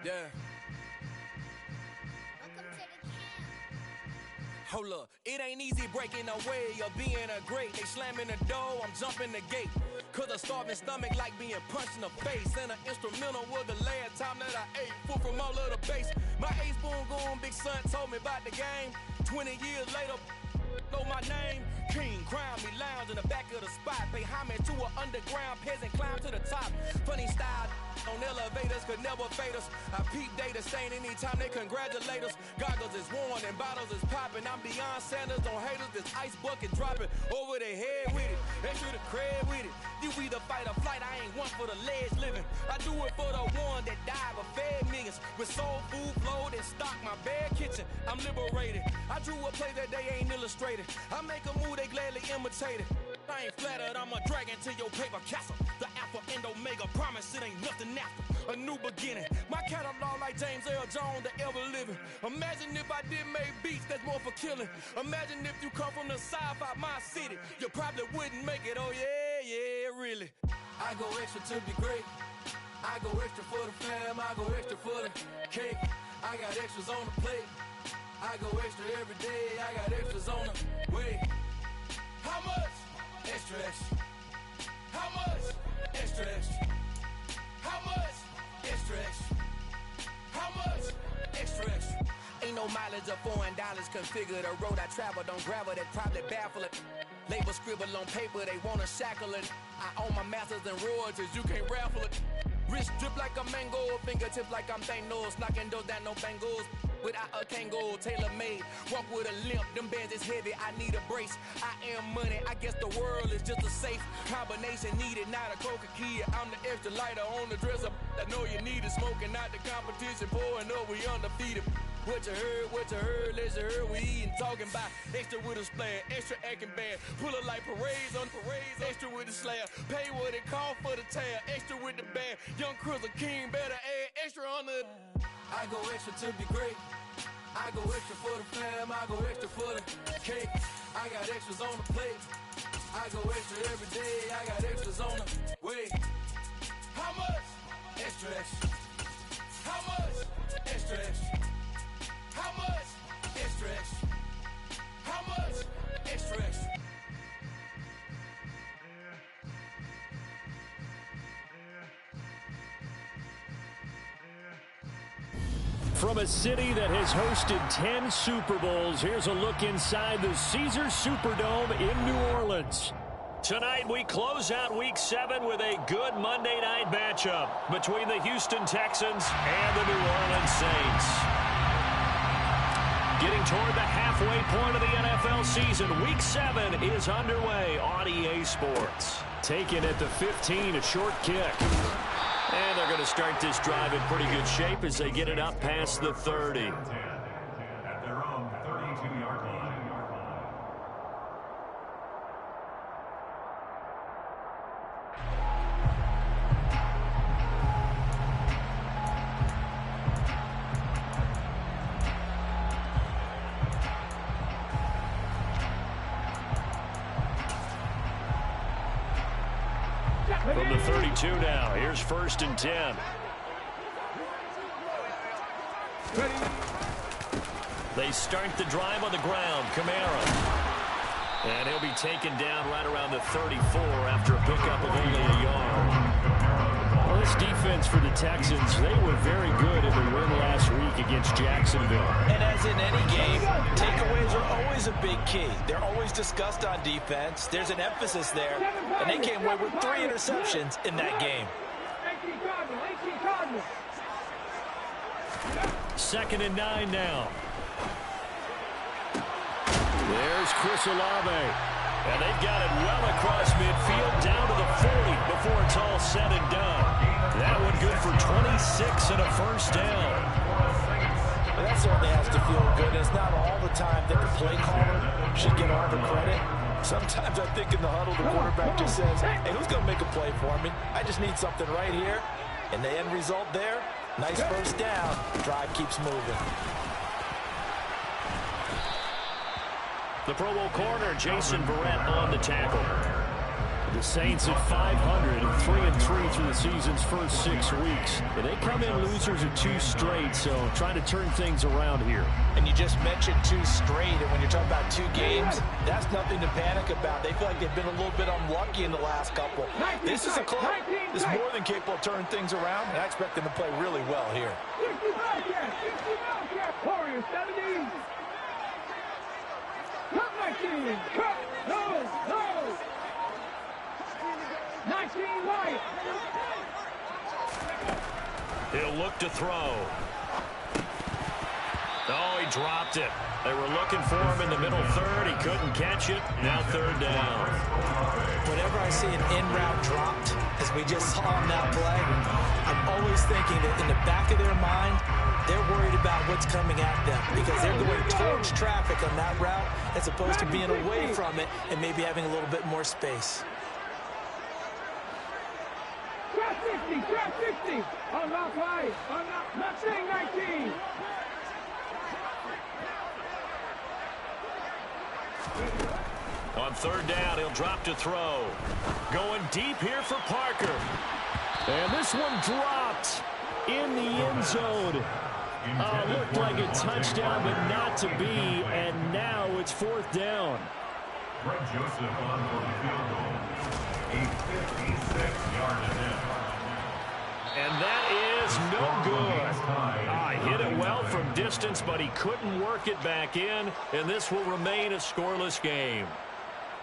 Yeah. Hold up, it ain't easy breaking away or being a great. They slamming the door, I'm jumping the gate. Cause a starving stomach like being punched in the face. And an instrumental was the last time that I ate. Full from all of the bass. My ace boom goon, big son told me about the game. 20 years later, know my name. King, crown me, lounge in the back of the spot. Pay homage to an underground peasant, climb to the top. Funny style on elevators could never fade us. I peep data stain anytime they congratulate us. Goggles is worn and bottles is popping. I'm beyond Sanders on haters. This ice bucket dropping over their head with it. They should have cred with it. You either fight or flight. I ain't one for the ledge living. I do it for the one that died but fed millions. With soul food flowed and stocked my bare kitchen. I'm liberated. I drew a play that they ain't illustrated. I make a move they gladly imitated. I ain't flattered, I'm a dragon to your paper castle. The alpha and omega, promise it ain't nothing after. A new beginning. My catalog like James Earl Jones, the ever living. Imagine if I did make beats, that's more for killing. Imagine if you come from the sci-fi, my city. You probably wouldn't make it, oh yeah, really. I go extra to be great. I go extra for the fam, I go extra for the cake. I got extras on the plate. I go extra every day, I got extras on the way. How much? Extra, extra. How much? Extra, extra. How much? Extra, extra. How much? Extra, extra. Ain't no mileage of $4 configure the road I travel. Don't gravel, that probably baffle it. Label scribble on paper, they wanna shackle it. I own my masters and royalties, you can't raffle it. Wrist drip like a mango, fingertips like I'm Thanos. Knocking doors down, no bangles. Without a Kango, tailor-made. Walk with a limp, them bands is heavy, I need a brace. I am money, I guess the world is just a safe combination needed, not a coca key. I'm the extra lighter on the dresser. I know you need it, smoking out the competition, pouring up, we undefeated. What you heard, let's hear we eatin', talking about extra with a splash, extra acting bad. Pull it like parades on parades, extra with the slab. Pay what it cost for the tab, extra with the bag. Young Cruiser King, better add extra on the. I go extra to be great. I go extra for the fam, I go extra for the cake. I got extras on the plate. I go extra every day, I got extras on the way. How much? Extra, extra. How much? Extra, extra. How much? Extra, extra. How much? Extra, extra. From a city that has hosted 10 Super Bowls, here's a look inside the Caesars Superdome in New Orleans. Tonight, we close out Week 7 with a good Monday night matchup between the Houston Texans and the New Orleans Saints. Getting toward the halfway point of the NFL season, Week 7 is underway on EA Sports. Taken at the 15, a short kick. And they're going to start this drive in pretty good shape as they get it up past the 30. At their own 32-yard line. From the 32 now, here's 1st and 10. They start the drive on the ground. Kamara. And he'll be taken down right around the 34 after a pickup of only a yard. Well, this defense for the Texans, they were very good in the win last week against Jacksonville. And as in any game, takeaways are always a big key. They're always discussed on defense. There's an emphasis there, and they came away with 3 interceptions in that game. 2nd and 9 now. There's Chris Olave. And they've got it well across midfield down to the 40 before it's all said and done. That one good for 26 and a first down. Well, that certainly has to feel good. It's not all the time that the play caller should get all the credit. Sometimes I think in the huddle, the quarterback just says, hey, who's going to make a play for me? I just need something right here. And the end result there, nice first down. Drive keeps moving. The Pro Bowl corner, Jason Verrett, on the tackle. The Saints at 500 and 3-3 through the season's first 6 weeks. And they come in losers of 2 straight, so trying to turn things around here. And you just mentioned 2 straight, and when you're talking about 2 games, that's nothing to panic about. They feel like they've been a little bit unlucky in the last couple. This is a club that's more than capable of turning things around, and I expect them to play really well here. 70. Cut 19. Cut. No. 19 right. He'll look to throw. Oh, he dropped it. They were looking for him in the middle third. He couldn't catch it. Now 3rd down. Whenever I see an in-route dropped, as we just saw on that play, I'm always thinking that in the back of their mind, they're worried about what's coming at them because they're going towards traffic on that route as opposed to being away from it and maybe having a little bit more space. Trap 60. Unlock right. Not saying 19. On 3rd down, he'll drop to throw. Going deep here for Parker. And this one dropped in the end zone. Looked like a touchdown, but not to be. And now it's 4th down. Greg Joseph on for the field goal. A 56-yard attempt. And that is no good. Hit it well from distance, but he couldn't work it back in. And this will remain a scoreless game.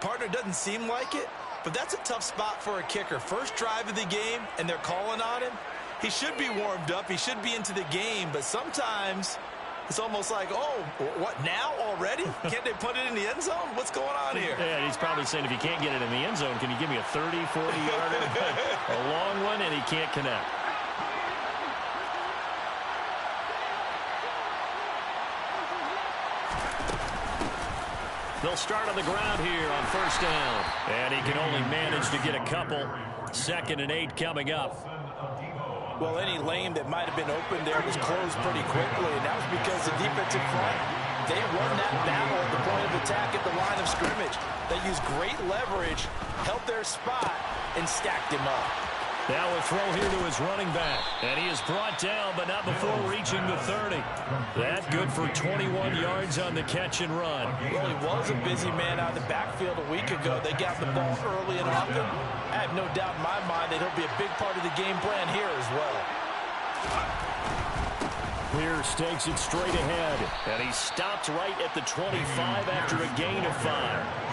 Partner, doesn't seem like it, but that's a tough spot for a kicker. First drive of the game, and they're calling on him. He should be warmed up. He should be into the game, but sometimes it's almost like, oh, what, now already? Can't they put it in the end zone? What's going on here? Yeah, he's probably saying, if you can't get it in the end zone, can you give me a 30, 40-yarder? A long one, and he can't connect. They'll start on the ground here on 1st down. And he can only manage to get a couple. 2nd and 8 coming up. Well, any lane that might have been open there was closed pretty quickly, and that was because the defensive front, they won that battle at the point of attack at the line of scrimmage. They used great leverage, held their spot, and stacked him up. Now a throw here to his running back. And he is brought down, but not before reaching the 30. That good for 21 yards on the catch and run. Well, he was a busy man out of the backfield a week ago. They got the ball early and often. I have no doubt in my mind that he'll be a big part of the game plan here as well. Pierce takes it straight ahead. And he stopped right at the 25 after a gain of 5.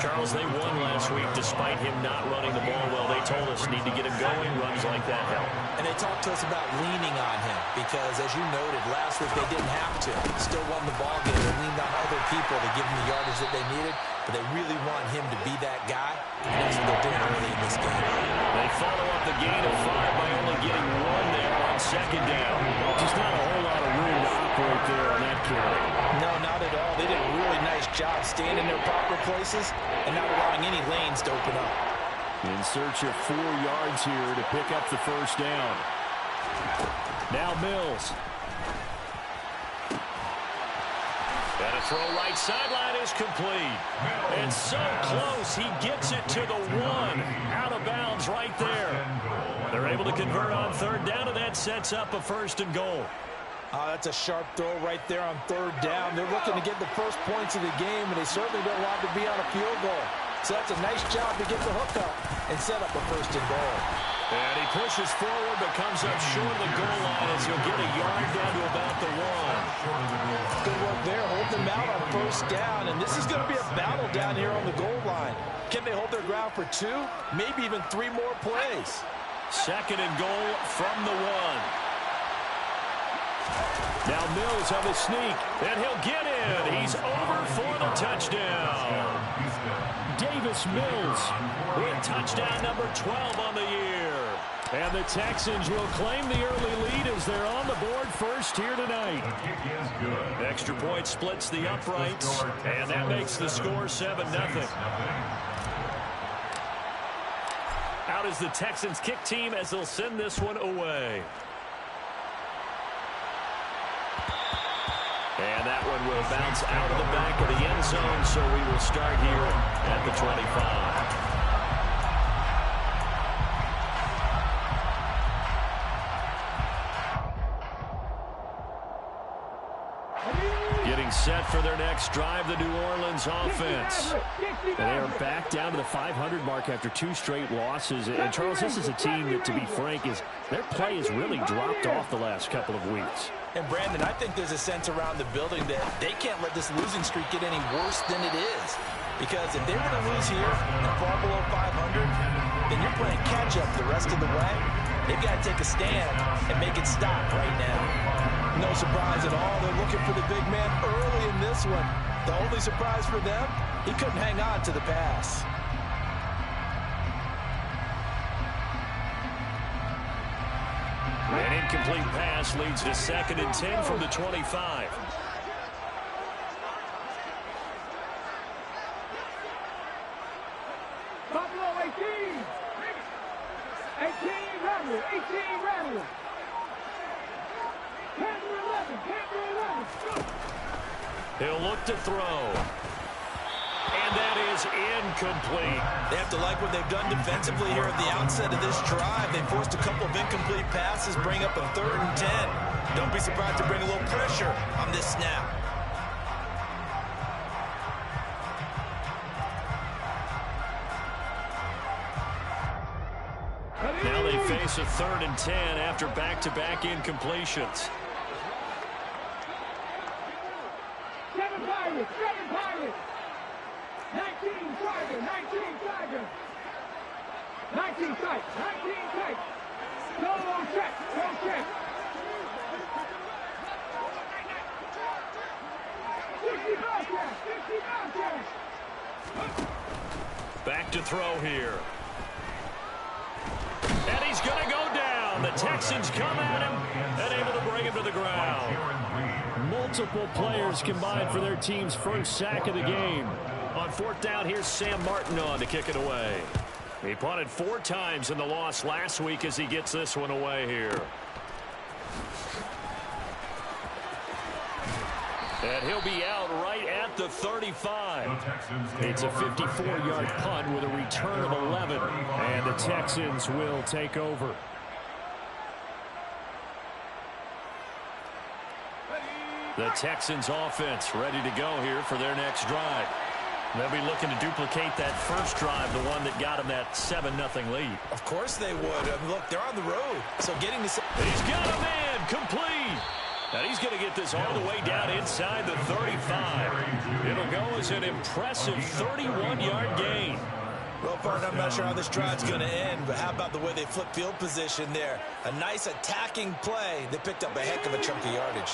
Charles, they won last week despite him not running the ball well. They told us need to get him going. Runs like that help. And they talked to us about leaning on him because, as you noted, last week they didn't have to. Still won the ball game. They leaned on other people to give them the yardage that they needed, but they really want him to be that guy, and that's what they're doing early in this game. They follow up the gain of 5 by only getting 1 there on 2nd down. Just not a whole lot of room to operate there on that carry. No, not at all. They did a really nice job staying in their proper places and not allowing any lanes to open up. In search of 4 yards here to pick up the 1st down. Now Mills. And a throw right sideline is complete. And so close, he gets it to the 1. Out of bounds right there. They're able to convert on 3rd down, and that sets up a 1st and goal. That's a sharp throw right there on 3rd down. They're looking to get the first points of the game, and they certainly don't want to be on a field goal. So that's a nice job to get the hook up and set up a 1st and goal. And he pushes forward, but comes up short of the goal line as he'll get a yard down to about the 1. Good work there, hold them out on 1st down, and this is going to be a battle down here on the goal line. Can they hold their ground for 2, maybe even 3 more plays? 2nd and goal from the 1. Now Mills on the sneak, and he'll get in. He's over for the touchdown. Davis Mills with touchdown number 12 on the year. And the Texans will claim the early lead as they're on the board first here tonight. Extra point splits the uprights, and that makes the score 7-0. Out is the Texans kick team as they'll send this one away. And that one will bounce out of the back of the end zone, so we will start here at the 25. set for their next drive, the New Orleans offense. And they are back down to the 500 mark after 2 straight losses. And, Charles, this is a team that, to be frank, their play has really dropped off the last couple of weeks. And, Brandon, I think there's a sense around the building that they can't let this losing streak get any worse than it is. Because if they were to lose here and fall below 500, then you're playing catch-up the rest of the way. They've got to take a stand and make it stop right now. No surprise at all. They're looking for the big man early in this one. The only surprise for them, he couldn't hang on to the pass. An incomplete pass leads to 2nd and 10 from the 25. Buffalo 18. 18 Rebel. 18 Rebel. Panther 11. Panther 11. He'll look to throw. And that is incomplete. They have to like what they've done defensively here at the outset of this drive. They forced a couple of incomplete passes, bring up a 3rd and 10. Don't be surprised to bring a little pressure on this snap. Now they face a 3rd and 10 after back-to-back incompletions. 7 Pirates. 7 Pirates. 19 Tiger. 19 Tiger. 19 tight. 19 tight. Go check. Go check. 60 contract. 60 contract. Back to throw here. And he's going to go down. The Texans come at him and able to bring him to the ground. Multiple players combined for their team's first sack of the game. On 4th down, here's Sam Martin on to kick it away. He punted 4 times in the loss last week as he gets this one away here. And he'll be out right at the 35. It's a 54-yard punt with a return of 11. And the Texans will take over. The Texans offense ready to go here for their next drive. They'll be looking to duplicate that first drive, the one that got them that 7-0 lead. Of course they would. I mean, look, they're on the road. So getting to... He's got a man complete. And he's going to get this all the way down inside the 35. It'll go as an impressive 31-yard gain. Well, partner, I'm not sure how this drive's going to end, but how about the way they flip field position there? A nice attacking play. They picked up a heck of a chunk of yardage.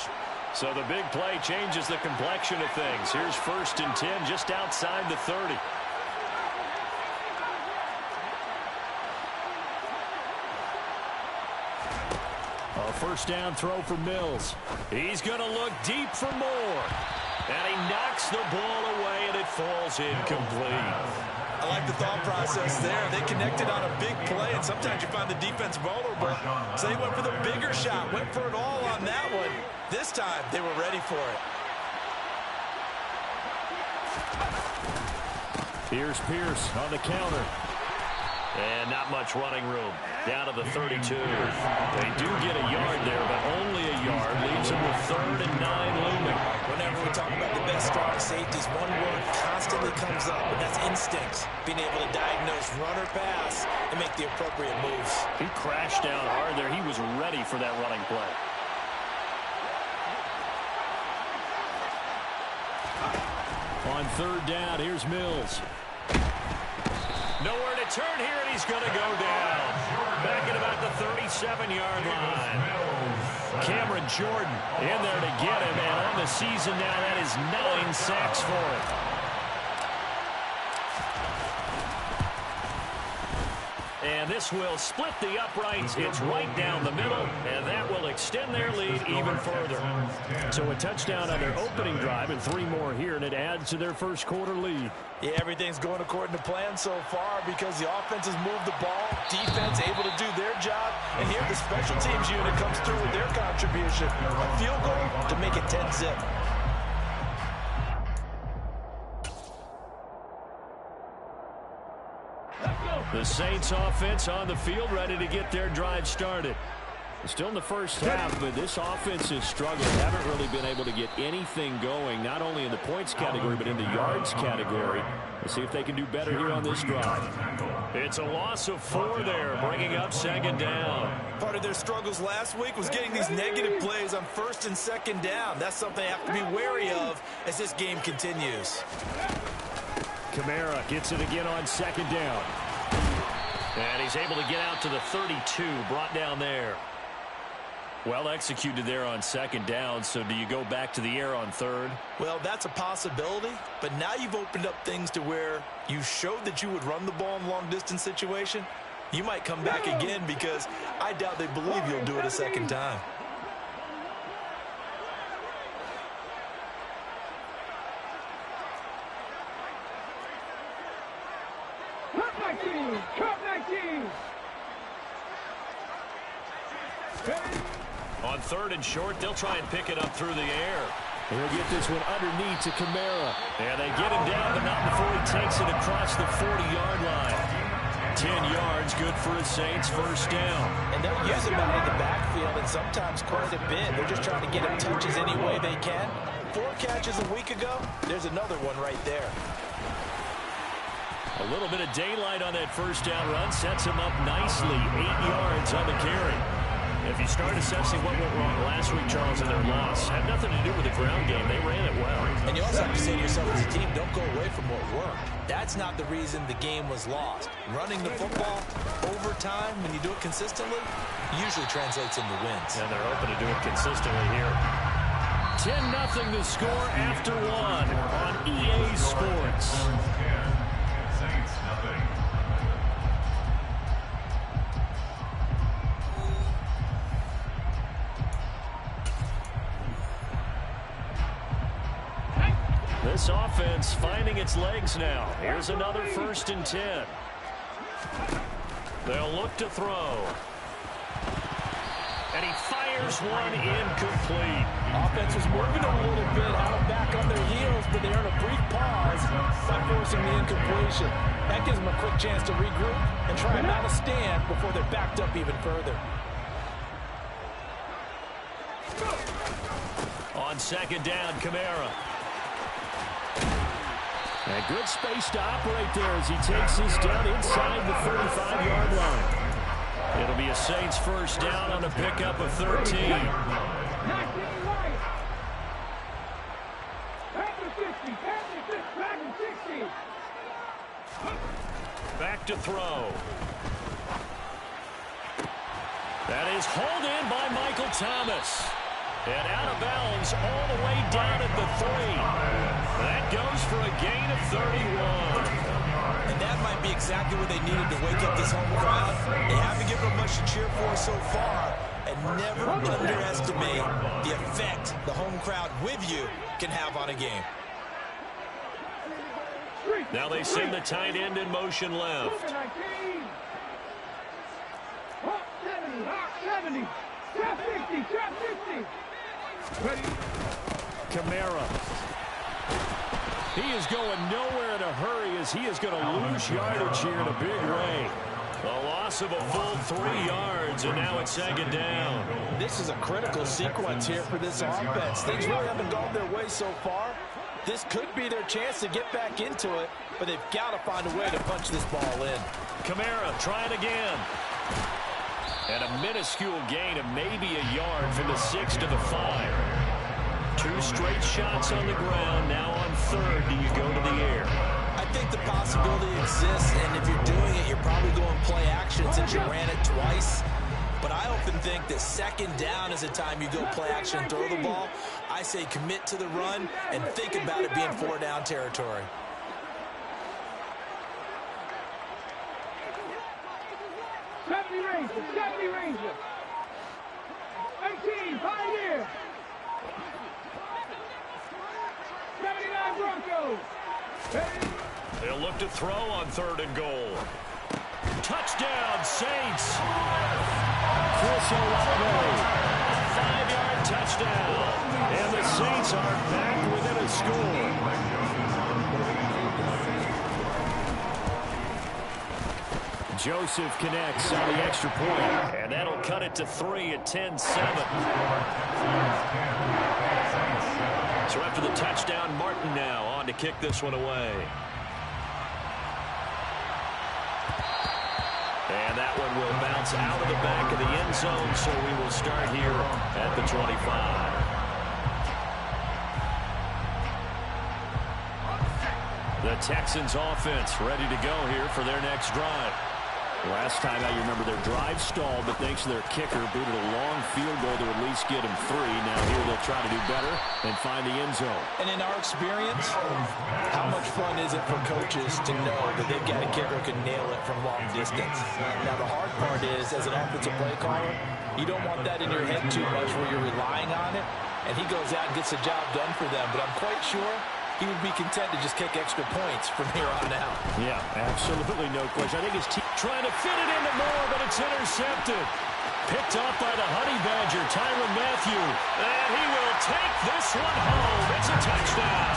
So the big play changes the complexion of things. Here's 1st and 10 just outside the 30. A 1st down throw for Mills. He's going to look deep for more. And he knocks the ball away, and it falls incomplete. I like the thought process there. They connected on a big play, and sometimes you find the defense vulnerable. So they went for the bigger shot, went for it all on that one. This time, they were ready for it. Here's Pierce on the counter. And not much running room. Down to the 32. They do get a yard there, but only a yard. Leaves them with 3rd and 9 looming. Whenever we talk about the best strong safeties, one word constantly comes up, and that's instincts. Being able to diagnose run or pass and make the appropriate moves. He crashed down hard there. He was ready for that running play. On 3rd down, here's Mills. Nowhere to turn here, and he's going to go down. Back at about the 37-yard line. Cameron Jordan in there to get him, and on the season now, that is 9 sacks for him. And this will split the uprights. It's right down the middle, and that will extend their lead even further. So a touchdown on their opening drive and 3 more here, and it adds to their first quarter lead. Yeah, everything's going according to plan so far because the offense has moved the ball, defense able to do their job, and here the special teams unit comes through with their contribution. A field goal to make it 10-zip. The Saints offense on the field ready to get their drive started. Still in the first half, but this offense has struggled. Haven't really been able to get anything going, not only in the points category, but in the yards category. Let's see if they can do better here on this drive. It's a loss of 4 there, bringing up second down. Part of their struggles last week was getting these negative plays on first and second down. That's something they have to be wary of as this game continues. Kamara gets it again on second down. And he's able to get out to the 32, brought down there. Well executed there on second down, so do you go back to the air on third? Well, that's a possibility, but now you've opened up things to where you showed that you would run the ball in a long-distance situation. You might come back again because I doubt they believe you'll do it a second time. Cup 19. On third and short, they'll try and pick it up through the air. They'll get this one underneath to Kamara. And they get him down, but not before he takes it across the 40-yard line. 10 yards, good for the Saints, first down. And they'll use him out in the backfield, and sometimes quite a bit. They're just trying to get him touches any way they can. 4 catches a week ago, there's another one right there. A little bit of daylight on that first down run sets him up nicely. 8 yards on the carry. If you start assessing what went wrong last week, Charles, in their loss, had nothing to do with the ground game. They ran it well. And you also have to say to yourself as a team, don't go away from what worked. That's not the reason the game was lost. Running the football over time, when you do it consistently, usually translates into wins. And they're open to do it consistently here. 10-0 the score after 1 on EA Sports. Saints, nothing. This offense finding its legs now. Here's another 1st and 10. They'll look to throw. And he fires one incomplete. Offense was moving a little bit out back on their heels, but they earn a brief pause by forcing the incompletion. That gives them a quick chance to regroup and try and mount a stand before they're backed up even further. On second down, Kamara. And good space to operate there as he takes this down inside the 35-yard line. It'll be a Saints first down on a pickup of 13. 19 right. Back to 60. Back to 60. Back to throw. That is hauled in by Michael Thomas. And out of bounds all the way down at the 3. That goes for a gain of 31. And that might be exactly what they needed to wake up this home crowd. They haven't given them much to cheer for so far. And never underestimate the effect the home crowd with you can have on a game. Now they send the tight end in motion left. 70. 70. Trap 60. Trap 60. Ready. Kamara. He is going nowhere in a hurry as he is going to lose yardage here in a big way. A loss of a full 3 yards, and now it's second down. This is a critical sequence here for this offense. Things really haven't gone their way so far. This could be their chance to get back into it, but they've got to find a way to punch this ball in. Kamara trying again. And a minuscule gain of maybe a yard from the 6 to the 5. 2 straight shots on the ground. Now on third, do you go to the air? I think the possibility exists, and if you're doing it, you're probably going play action since you ran it twice. But I often think that second down is a time you go play action and throw the ball. I say commit to the run and think about it being 4 down territory. Ranger, 70 Ranger. 18, Pioneer. 79 Broncos. They'll look to throw on third and goal. Touchdown, Saints. Chris Olave. 5-yard touchdown. And the Saints are back within a score. Joseph connects on the extra point. And that'll cut it to 3 at 10-7. So after the touchdown, Martin now on to kick this one away. And that one will bounce out of the back of the end zone, so we will start here at the 25. The Texans offense ready to go here for their next drive. Last time out, you remember their drive stalled, but thanks to their kicker, booted a long field goal to at least get them 3. Now here they'll try to do better and find the end zone. And in our experience, how much fun is it for coaches to know that they've got a kicker who can nail it from long distance? Now the hard part is, as an offensive play caller, you don't want that in your head too much where you're relying on it, and he goes out and gets the job done for them. But I'm quite sure he would be content to just kick extra points from here on out. Yeah, absolutely no question. I think his team trying to fit it into Moore, but it's intercepted. Picked off by the Honey Badger, Tyrann Mathieu. And he will take this one home. It's a touchdown.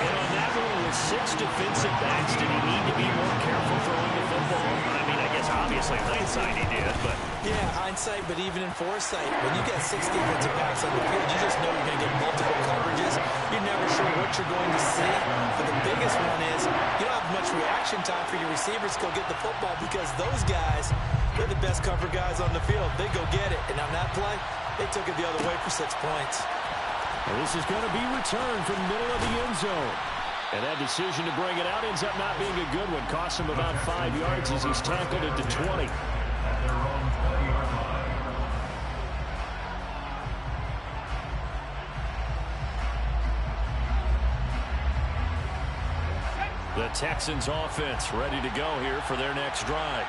And on that one with 6 defensive backs, did he need to be more careful throwing the football? I mean, I guess obviously hindsight he did, but... Yeah, hindsight, but even in foresight, when you get 6 defensive backs on the field, you just know you're going to get multiple coverages. You're never sure what you're going to see. But the biggest one is you don't have much reaction time for your receivers to go get the football because those guys, they're the best cover guys on the field. They go get it. And on that play, they took it the other way for 6 points. Well, this is going to be returned from the middle of the end zone. And that decision to bring it out ends up not being a good one. Costs him about 5 yards as he's tackled it to 20. The Texans offense ready to go here for their next drive.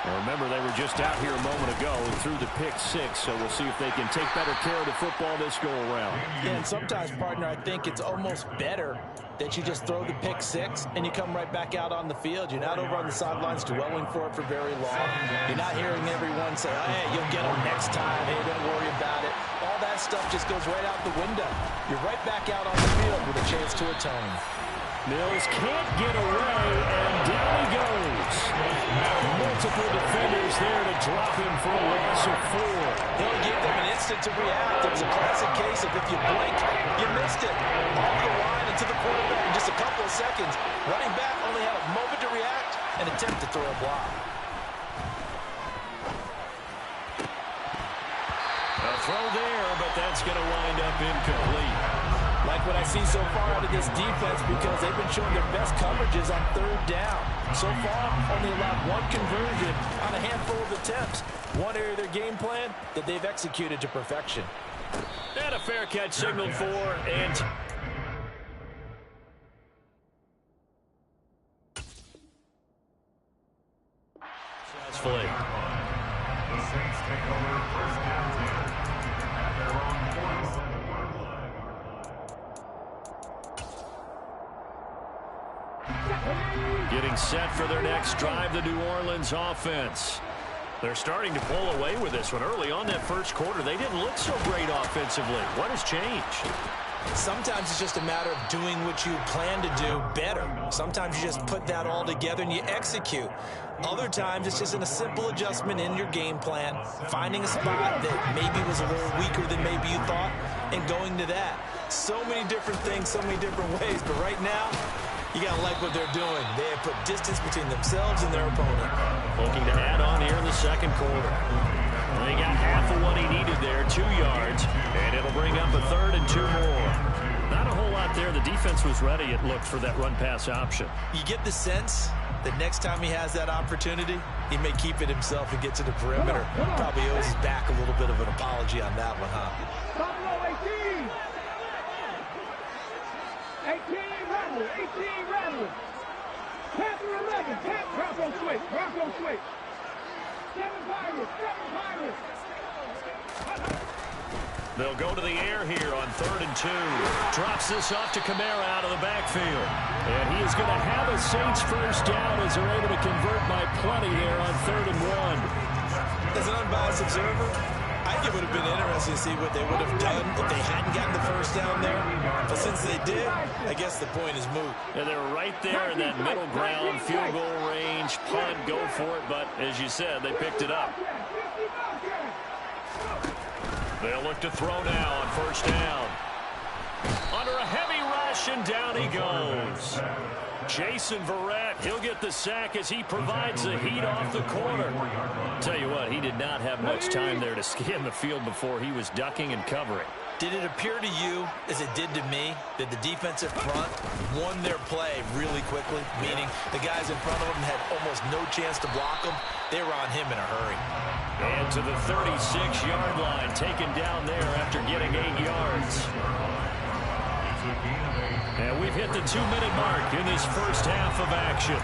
Now remember, they were just out here a moment ago and threw the pick 6, so we'll see if they can take better care of the football this go-around. Yeah, and sometimes, partner, I think it's almost better that you just throw the pick 6 and you come right back out on the field. You're not over on the sidelines dwelling for it for very long. You're not hearing everyone say, oh, hey, you'll get them next time. Hey, don't worry about it. All that stuff just goes right out the window. You're right back out on the field with a chance to atone. Mills can't get away, and down he goes. Multiple defenders there to drop him for a loss of 4. He'll give them an instant to react. It was a classic case of if you blink, you missed it. Off the line into the quarterback in just a couple of seconds. Running back only had a moment to react and attempt to throw a block. A throw there, but that's going to wind up incomplete. Like what I see so far out of this defense because they've been showing their best coverages on 3rd down. So far, only allowed 1 conversion on a handful of attempts. One area of their game plan that they've executed to perfection. And a fair catch signaled for, and... successfully. The Saints take over 1st down 10 at their own 47-yard line. Getting set for their next drive, the New Orleans offense. They're starting to pull away with this one. Early on that first quarter, they didn't look so great offensively. What has changed? Sometimes it's just a matter of doing what you plan to do better. Sometimes you just put that all together and you execute. Other times it's just in a simple adjustment in your game plan, finding a spot that maybe was a little weaker than maybe you thought, and going to that. So many different things, so many different ways, but right now, you got to like what they're doing. They have put distance between themselves and their opponent. Looking to add on here in the second quarter. They got half of what he needed there, 2 yards, and it'll bring up a 3rd and 2 more. Not a whole lot there. The defense was ready, it looked, for that run-pass option. You get the sense that next time he has that opportunity, he may keep it himself and get to the perimeter. Probably owes his back a little bit of an apology on that one, huh? Buffalo 18. 18 Rebels. 18 Rebels. Panther 11. Bronco switch. Bronco switch. 7 Pirates. 7 Pirates. They'll go to the air here on 3rd and 2. Drops this off to Kamara out of the backfield. And he is going to have a Saints first down as they're able to convert by plenty there on 3rd and 1. As an unbiased observer, I think it would have been interesting to see what they would have done if they hadn't gotten the first down there. But since they did, I guess the point is moot. And they're right there in that middle ground, field goal range, punt, go for it. But as you said, they picked it up. They'll look to throw now on first down. Under a heavy rush, and down he goes. Jason Verrett, he'll get the sack as he provides the heat off the corner. Tell you what, he did not have much time there to scan the field before he was ducking and covering. Did it appear to you, as it did to me, that the defensive front won their play really quickly? Meaning the guys in front of them had almost no chance to block them. They were on him in a hurry. And to the 36-yard line, taken down there after getting 8 yards. And we've hit the 2-minute mark in this first half of action.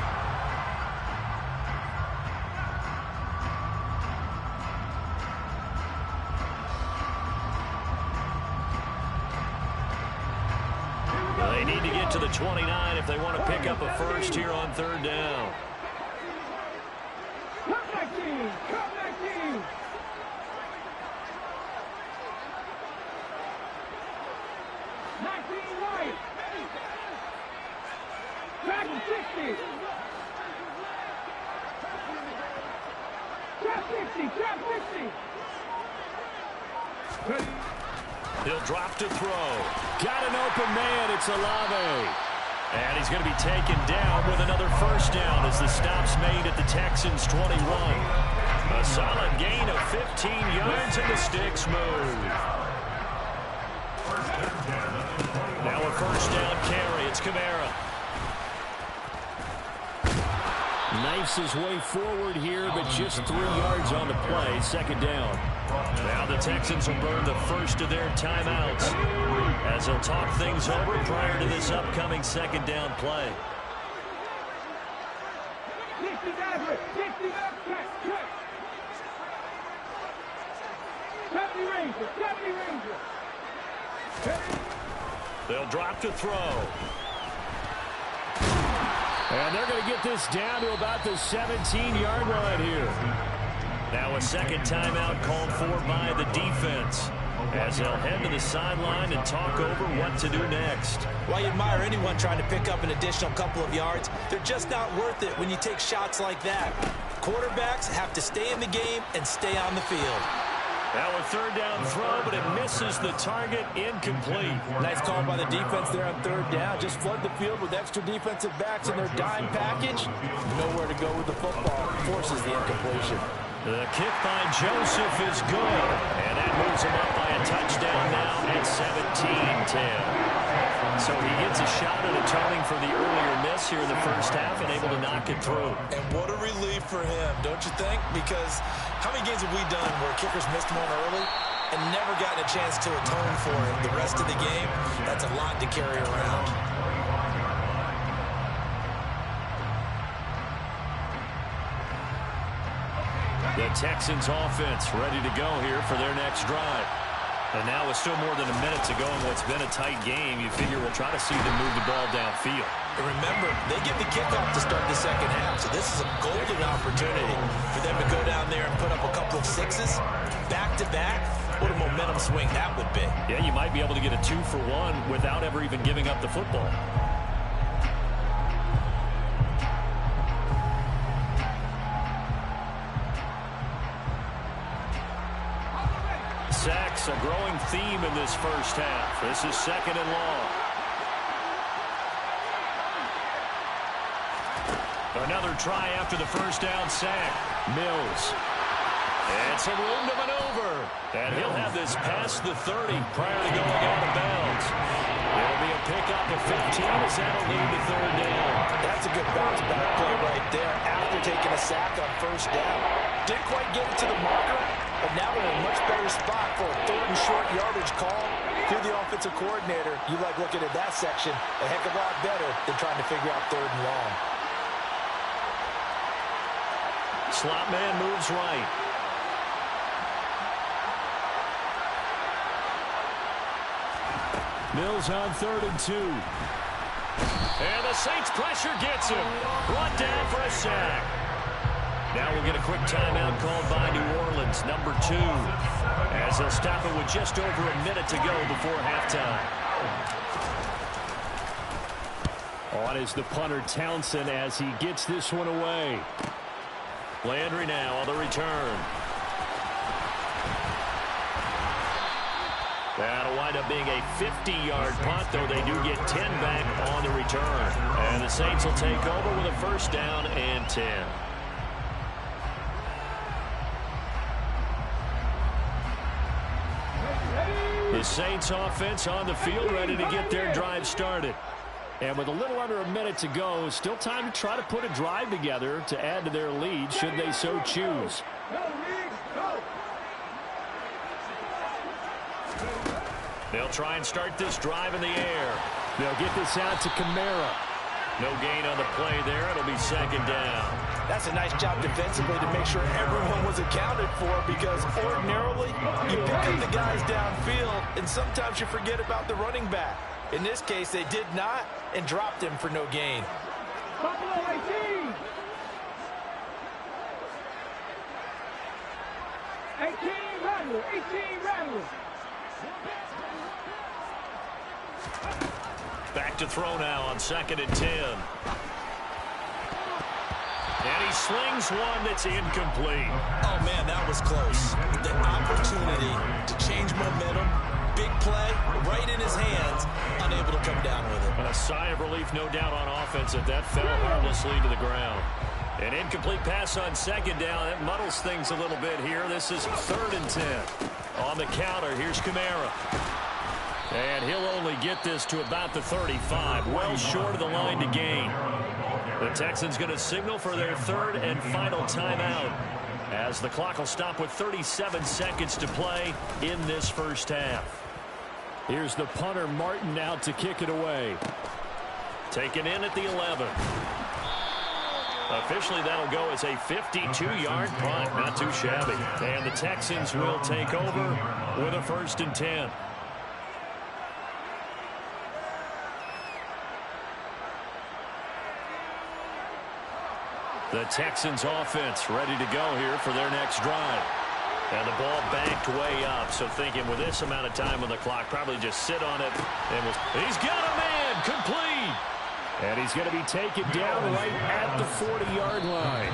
They need to get to the 29 if they want to pick up a first here on third down. Come back team! Come back team! Right. Back to 60. Trap 60. Trap 60. He'll drop to throw. Got an open man. It's Olave. And he's going to be taken down with another first down as the stop's made at the Texans' 21. A solid gain of 15 yards and the sticks move. Now a first down carry. It's Kamara. Knifes his way forward here, but just 3 yards on the play. Second down. Now the Texans will burn the first of their timeouts as they'll talk things over prior to this upcoming second down play. 60 Maverick. 60 Maverick. 70 Ranger. 70 Ranger. They'll drop to throw. And they're going to get this down to about the 17-yard line here. Now a second timeout called for by the defense as they'll head to the sideline and talk over what to do next. While you admire anyone trying to pick up an additional couple of yards, they're just not worth it when you take shots like that. Quarterbacks have to stay in the game and stay on the field. Now a third down throw, but it misses the target, incomplete. Nice call by the defense there on third down. Just flood the field with extra defensive backs in their dime package. Nowhere to go with the football. Forces the incompletion. The kick by Joseph is good, and that moves him up by a touchdown now at 17-10. So he gets a shot at atoning for the earlier miss here in the first half and able to knock it through. And what a relief for him, don't you think? Because how many games have we done where kickers missed one early and never gotten a chance to atone for it the rest of the game? That's a lot to carry around. The Texans offense ready to go here for their next drive. And now with still more than a minute to go in what's been a tight game, you figure we'll try to see them move the ball downfield. And remember, they get the kickoff to start the second half, so this is a golden opportunity for them to go down there and put up a couple of sixes back-to-back. What a momentum swing that would be. Yeah, you might be able to get a 2-for-1 without ever even giving up the football. Sacks, a growing theme in this first half. This is second and long. Another try after the first down sack. Mills. And some room to maneuver. And he'll have this past the 30 prior to going out of bounds. It'll be a pickup of 15 as that'll lead to third down. That's a good bounce back play right there after taking a sack on first down. Didn't quite get it to the marker, but now they're in a much better spot for a third and short yardage call. If you're the offensive coordinator, you like looking at that section a heck of a lot better than trying to figure out third and long. Slot man moves right. Mills on 3rd and 2. And the Saints pressure gets him. Brought down for a sack. Now we'll get a quick timeout called by New Orleans, number 2, as they'll stop it with just over a minute to go before halftime. On is the punter, Townsend, as he gets this one away. Landry now on the return. That'll wind up being a 50-yard punt, though they do get 10 back on the return. And the Saints will take over with a first down and 10. The Saints offense on the field, ready to get their drive started. And with a little under a minute to go, still time to try to put a drive together to add to their lead, should they so choose. They'll try and start this drive in the air. They'll get this out to Kamara. No gain on the play there. It'll be second down. That's a nice job defensively to make sure everyone was accounted for, because ordinarily you pick up the guys downfield and sometimes you forget about the running back. In this case, they did not and dropped him for no gain. Buffalo 18. 18 Randall. 18 Randall. Back to throw now on 2nd and 10. And he slings one that's incomplete. Oh, man, that was close. The opportunity to change momentum, big play, right in his hands, unable to come down with it. A sigh of relief, no doubt, on offense that fell harmlessly to the ground. An incomplete pass on 2nd down. That muddles things a little bit here. This is 3rd and 10. On the counter, here's Kamara. And he'll only get this to about the 35, well short of the line to gain. The Texans going to signal for their 3rd and final timeout, as the clock will stop with 37 seconds to play in this first half. Here's the punter, Martin, out to kick it away. Taken in at the 11. Officially, that'll go as a 52-yard punt. Not too shabby. And the Texans will take over with a 1st and 10. The Texans offense ready to go here for their next drive. And the ball banked way up, so thinking with this amount of time on the clock, probably just sit on it. And he's got a man, complete. And he's going to be taken down right at the 40-yard line.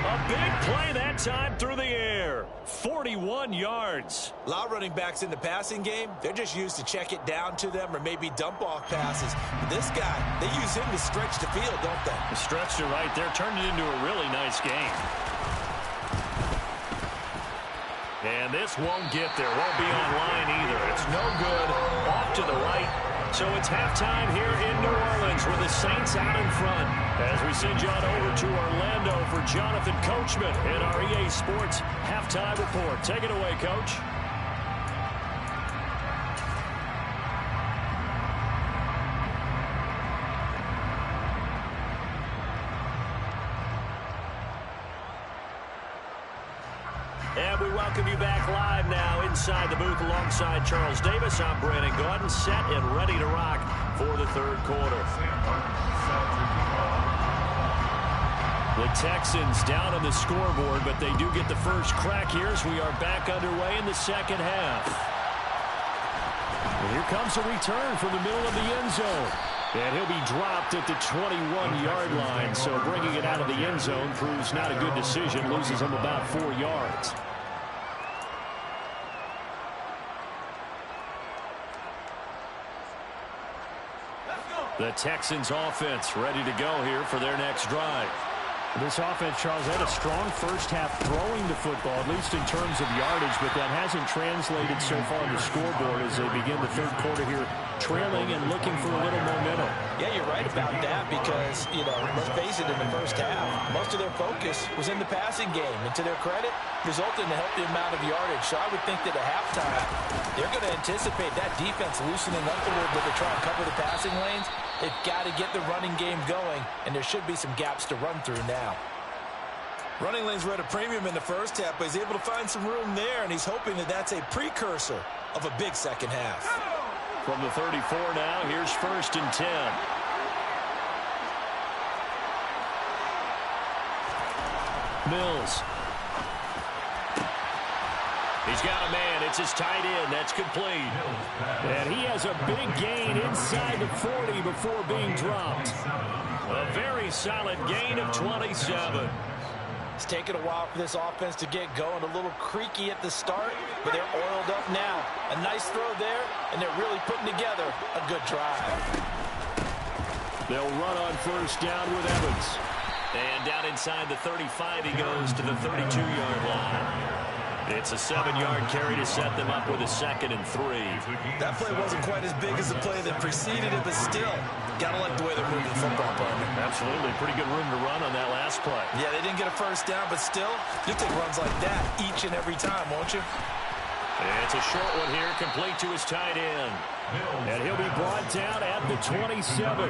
A big play that time through the air. 41 yards. A lot of running backs in the passing game, they're just used to check it down to them or maybe dump off passes. But this guy, they use him to stretch the field, don't they? Stretched it right there, turned it into a really nice game. And this won't get there, won't be online either. It's no good, off to the right. So it's halftime here in New Orleans with the Saints out in front. As we send you on over to Orlando for Jonathan Coachman in our EA Sports Halftime Report. Take it away, Coach. And we welcome you back live now inside the booth alongside Charles Davis. I'm Brandon Gaudin, set and ready to rock for the 3rd quarter. The Texans down on the scoreboard, but they do get the first crack here as we are back underway in the 2nd half. And here comes a return from the middle of the end zone. And he'll be dropped at the 21-yard line, so bringing it out of the end zone proves not a good decision, loses him about 4 yards. The Texans offense ready to go here for their next drive. This offense, Charles, had a strong first half throwing the football, at least in terms of yardage, but that hasn't translated so far on the scoreboard as they begin the 3rd quarter here, trailing and looking for a little momentum. Yeah, you're right about that because, let's face it, in the first half, most of their focus was in the passing game. And to their credit, resulted in a healthy amount of yardage. So I would think that at halftime, they're going to anticipate that defense loosening up a little bit to try and cover the passing lanes. They've got to get the running game going, and there should be some gaps to run through now. Running lanes were at a premium in the first half, but he's able to find some room there, and he's hoping that that's a precursor of a big second half. From the 34 now, here's 1st and 10. Mills. He's got a man. It's his tight end. That's complete. And he has a big gain inside the 40 before being dropped. A very solid gain of 27. It's taken a while for this offense to get going. A little creaky at the start, but they're oiled up now. A nice throw there, and they're really putting together a good drive. They'll run on first down with Evans. And down inside the 35, he goes to the 32-yard line. It's a 7-yard carry to set them up with a 2nd and 3. That play wasn't quite as big as the play that preceded it, but still, gotta like the way they're moving the football, partner. Absolutely. Pretty good room to run on that last play. Yeah, they didn't get a first down, but still, you'll take runs like that each and every time, won't you? It's a short one here, complete to his tight end. And he'll be brought down at the 27.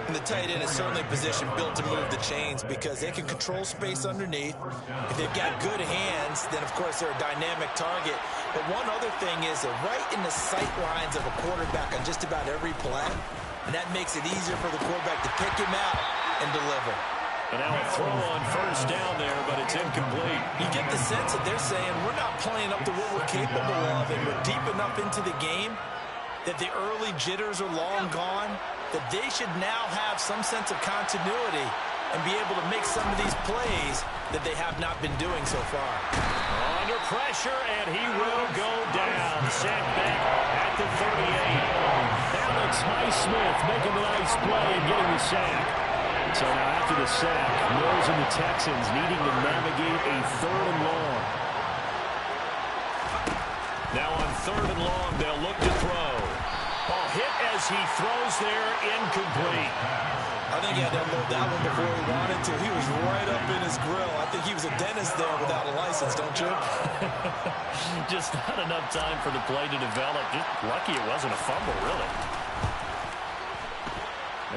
And the tight end is certainly positioned built to move the chains because they can control space underneath. If they've got good hands, then, of course, they're a dynamic target. But one other thing is they're right in the sight lines of a quarterback on just about every play, and that makes it easier for the quarterback to pick him out and deliver. And now a throw on first down there, but it's incomplete. You get the sense that they're saying we're not playing up to what we're capable of, and we're deep enough into the game that the early jitters are long gone, that they should now have some sense of continuity and be able to make some of these plays that they have not been doing so far. Under pressure, and he will go down. Sacked back at the 38. Alex Highsmith making the nice play and getting the sack. So now after the sack, Mills and the Texans needing to navigate a 3rd and long. Now on 3rd and long, they'll look to throw. Ball hit as he throws there, incomplete. I think he had to unload that one before he wanted to. He was right up in his grill. I think he was a dentist there without a license, don't you? Just not enough time for the play to develop. Just lucky it wasn't a fumble, really.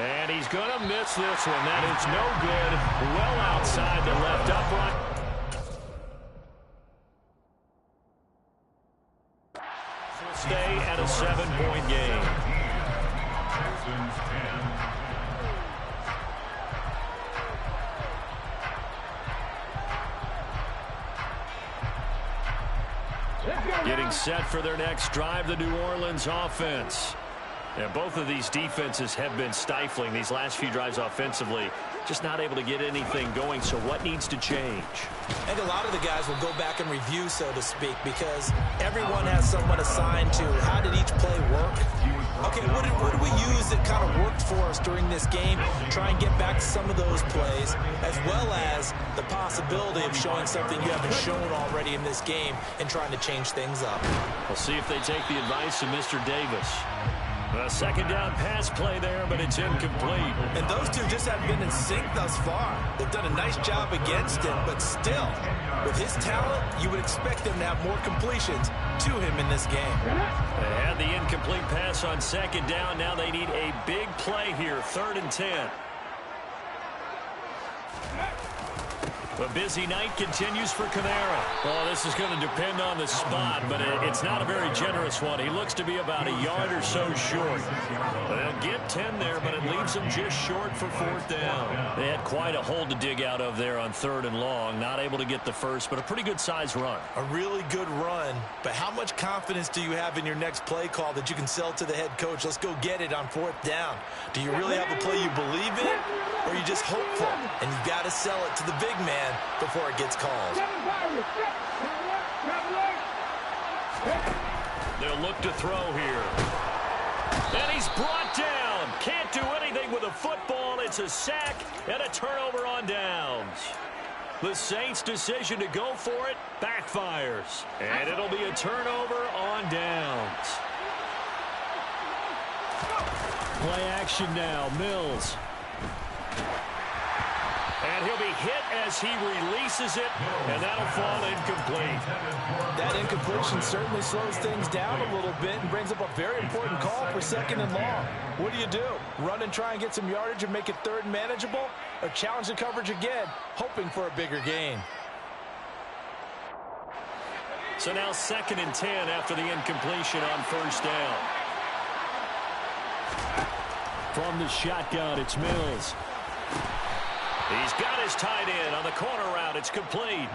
And he's going to miss this one. That is no good. Well outside the left upright. Stay at a 7-point game. Texans 10. Getting set for their next drive, the New Orleans offense. And both of these defenses have been stifling these last few drives offensively. Just not able to get anything going, so what needs to change? I think a lot of the guys will go back and review, so to speak, because everyone has someone assigned to how did each play work. Okay, what did we use that kind of worked for us during this game? Try and get back to some of those plays, as well as the possibility of showing something you haven't shown already in this game and trying to change things up. We'll see if they take the advice of Mr. Davis. A 2nd down pass play there, but it's incomplete. And those two just haven't been in sync thus far. They've done a nice job against him, but still, with his talent, you would expect them to have more completions to him in this game. They had the incomplete pass on 2nd down. Now they need a big play here, 3rd and 10. A busy night continues for Kamara. Well, this is going to depend on the spot, but it's not a very generous one. He looks to be about a yard or so short. They'll get 10 there, but it leaves them just short for 4th down. They had quite a hole to dig out of there on 3rd and long. Not able to get the first, but a pretty good size run. A really good run, but how much confidence do you have in your next play call that you can sell to the head coach? Let's go get it on 4th down. Do you really have a play you believe in, or are you just hopeful? And you've got to sell it to the big man before it gets called. They'll look to throw here. And he's brought down. Can't do anything with a football. It's a sack and a turnover on downs. The Saints' decision to go for it backfires. And it'll be a turnover on downs. Play action now. Mills. And he'll be hit as he releases it, and that'll fall incomplete. That incompletion certainly slows things down a little bit and brings up a very important call for 2nd and long. What do? Run and try and get some yardage and make it 3rd and manageable, or challenge the coverage again, hoping for a bigger gain? So now 2nd and 10 after the incompletion on 1st down. From the shotgun, it's Mills. He's got his tight end on the corner route. It's complete.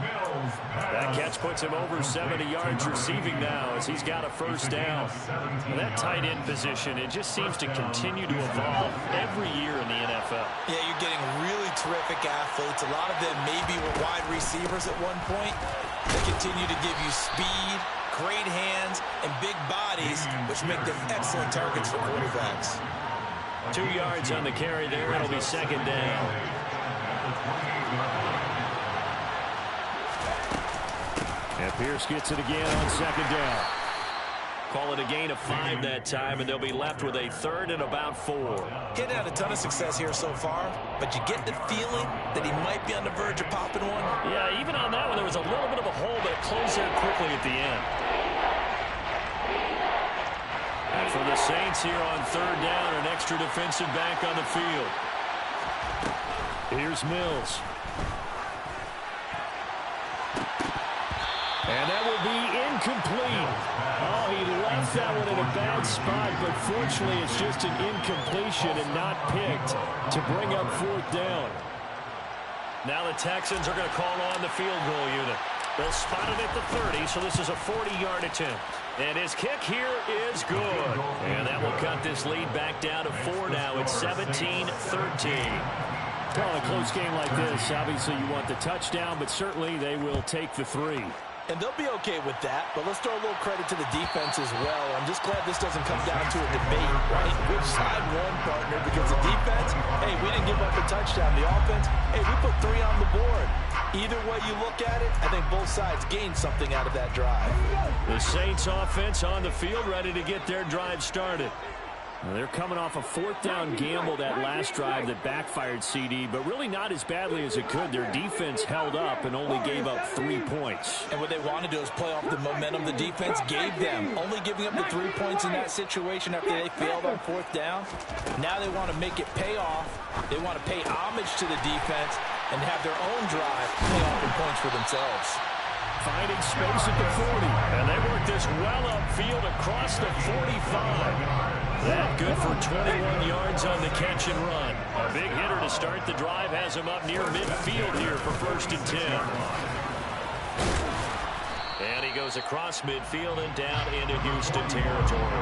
That catch puts him over 70 yards receiving now as he's got a first down. That tight end position, it just seems to continue to evolve every year in the NFL. Yeah, you're getting really terrific athletes. A lot of them maybe were wide receivers at one point. They continue to give you speed, great hands, and big bodies, which make them excellent targets for quarterbacks. 2 yards on the carry there. It'll be second down. And Pierce gets it again on second down. Call it a gain of 5 that time, and they'll be left with a third and about 4. Getting had a ton of success here so far, but you get the feeling that he might be on the verge of popping one. Yeah, even on that one, there was a little bit of a hole, but it closed there quickly at the end. And for the Saints here on third down, an extra defensive back on the field. Here's Mills. And that will be incomplete. Oh, he left that one in a bad spot, but fortunately it's just an incompletion and not picked to bring up fourth down. Now the Texans are going to call on the field goal unit. They'll spot it at the 30, so this is a 40-yard attempt. And his kick here is good. And that will cut this lead back down to 4 now. It's 17-13. Well, a close game like this, obviously you want the touchdown, but certainly they will take the 3. And they'll be okay with that, but let's throw a little credit to the defense as well. I'm just glad this doesn't come down to a debate, right? Which side won, partner? Because the defense, hey, we didn't give up a touchdown. The offense, hey, we put 3 on the board. Either way you look at it, I think both sides gained something out of that drive. The Saints offense on the field ready to get their drive started. Well, they're coming off a fourth down gamble that last drive that backfired, CD, but really not as badly as it could. Their defense held up and only gave up 3 points. And what they want to do is play off the momentum the defense gave them. Only giving up the 3 points in that situation after they failed on fourth down. Now they want to make it pay off. They want to pay homage to the defense and have their own drive pay off the points for themselves. Finding space at the 40. And they work this well upfield across the 45. That good for 21 yards on the catch and run. A big hitter to start the drive has him up near midfield here for 1st and 10. And he goes across midfield and down into Houston territory.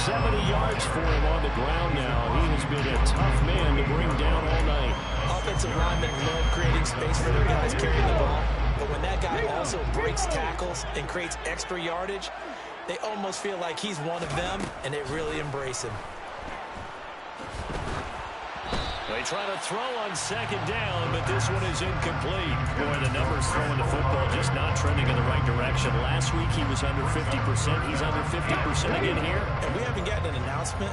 70 yards for him on the ground now. He has been a tough man to bring down all night. Offensive linemen love creating space for their guys carrying the ball. But when that guy also breaks tackles and creates extra yardage, they almost feel like he's one of them, and they really embrace him. They try to throw on second down, but this one is incomplete. Boy, the numbers throwing the football just not trending in the right direction. Last week he was under 50%. He's under 50% again here. And we haven't gotten an announcement,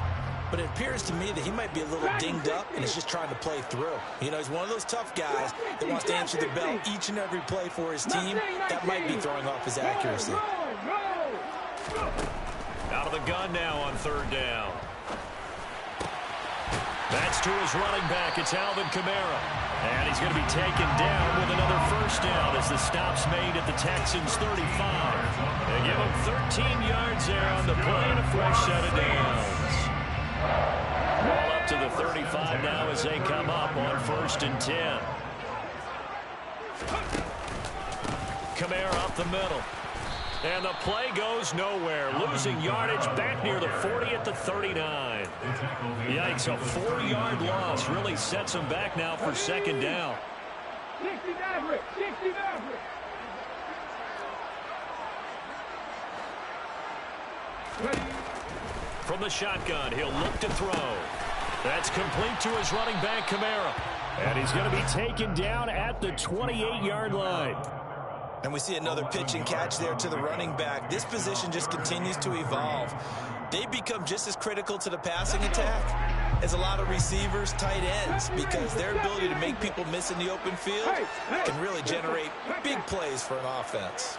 but it appears to me that he might be a little dinged up and is just trying to play through. You know, he's one of those tough guys that wants to answer the bell each and every play for his team. That might be throwing off his accuracy. Out of the gun now on third down. That's to his running back. It's Alvin Kamara. And he's going to be taken down with another first down as the stop's made at the Texans' 35. They give him 13 yards there on the play and a fresh set of downs. Ball up to the 35 now as they come up on 1st and 10. Kamara up the middle. And the play goes nowhere. Losing yardage back near the 40 at the 39. Yikes, a 4-yard loss really sets him back now for second down. 60 Maverick, 60 Maverick. From the shotgun, he'll look to throw. That's complete to his running back, Kamara. And he's going to be taken down at the 28-yard line. And we see another pitch and catch there to the running back. This position just continues to evolve. They become just as critical to the passing attack as a lot of receivers, tight ends, because their ability to make people miss in the open field can really generate big plays for an offense.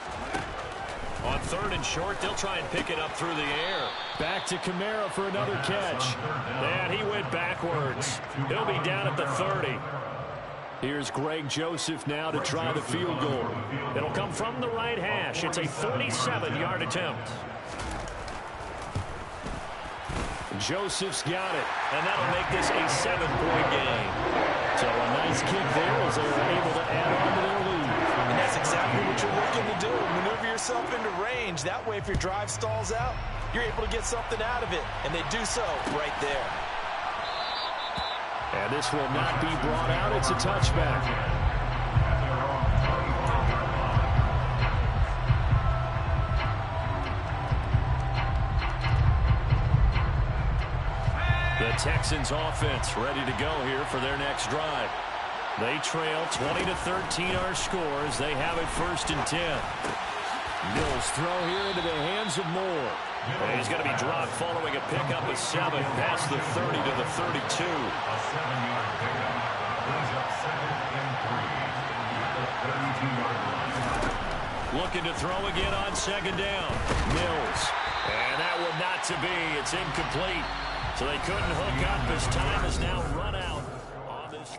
On 3rd and short, they'll try and pick it up through the air. Back to Kamara for another catch. And he went backwards. He'll be down at the 30. Here's Greg Joseph now to try the field goal. It'll come from the right hash. It's a 47-yard attempt. Joseph's got it. And that'll make this a 7-point game. So a nice nice kick there as they were able to add on to their lead. And that's exactly what you're looking to do. Maneuver yourself into range. That way, if your drive stalls out, you're able to get something out of it. And they do so right there. And this will not be brought out. It's a touchback. The Texans offense ready to go here for their next drive. They trail 20-13 our scores. They have it 1st and 10. Mills throw here into the hands of Moore. And he's going to be dropped following a pickup of 7 past the 30 to the 32. A 7-yard pickup brings up 2nd and 3 at the 32-yard line. Looking to throw again on 2nd down. Mills. And that one not to be. It's incomplete. So they couldn't hook up as time has now run out on this.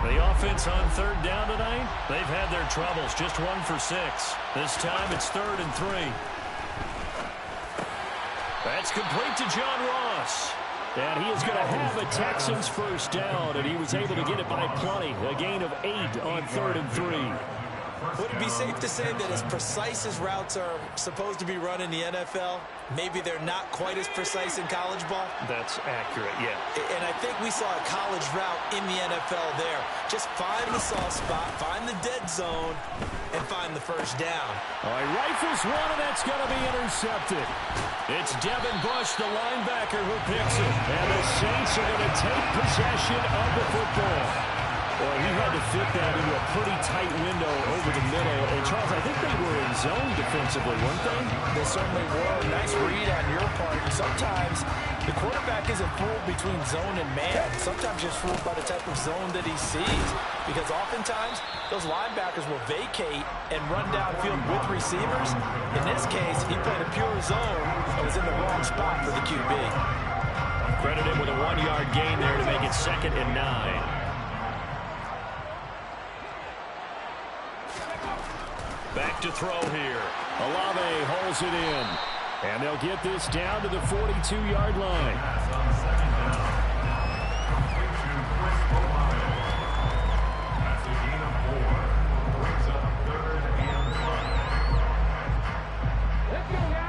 The offense on 3rd down tonight, they've had their troubles. Just 1 for 6. This time it's 3rd and 3. That's complete to John Ross. And he is going to have a Texans 1st down, and he was able to get it by plenty. A gain of 8 on 3rd and 3. Would it be safe to say that as precise as routes are supposed to be run in the NFL, maybe they're not quite as precise in college ball? That's accurate, yeah. And I think we saw a college route in the NFL there. Just find the soft spot, find the dead zone, and find the 1st down. All right, rifles one, and that's going to be intercepted. It's Devin Bush, the linebacker, who picks it. And the Saints are going to take possession of the football. Well, he had to fit that into a pretty tight window over the middle. And, Charles, I think they were in zone defensively, weren't they? They certainly were. Nice read on your part. Sometimes the quarterback isn't fooled between zone and man. Sometimes just fooled by the type of zone that he sees. Because oftentimes, those linebackers will vacate and run downfield with receivers. In this case, he played a pure zone and was in the wrong spot for the QB. Credited with a 1-yard gain there to make it 2nd and 9. Back to throw here. Olave holds it in. And they'll get this down to the 42-yard line. Pass on 2nd down. Complete to Chris Olave. That's a gain of 4. Brings up 3rd and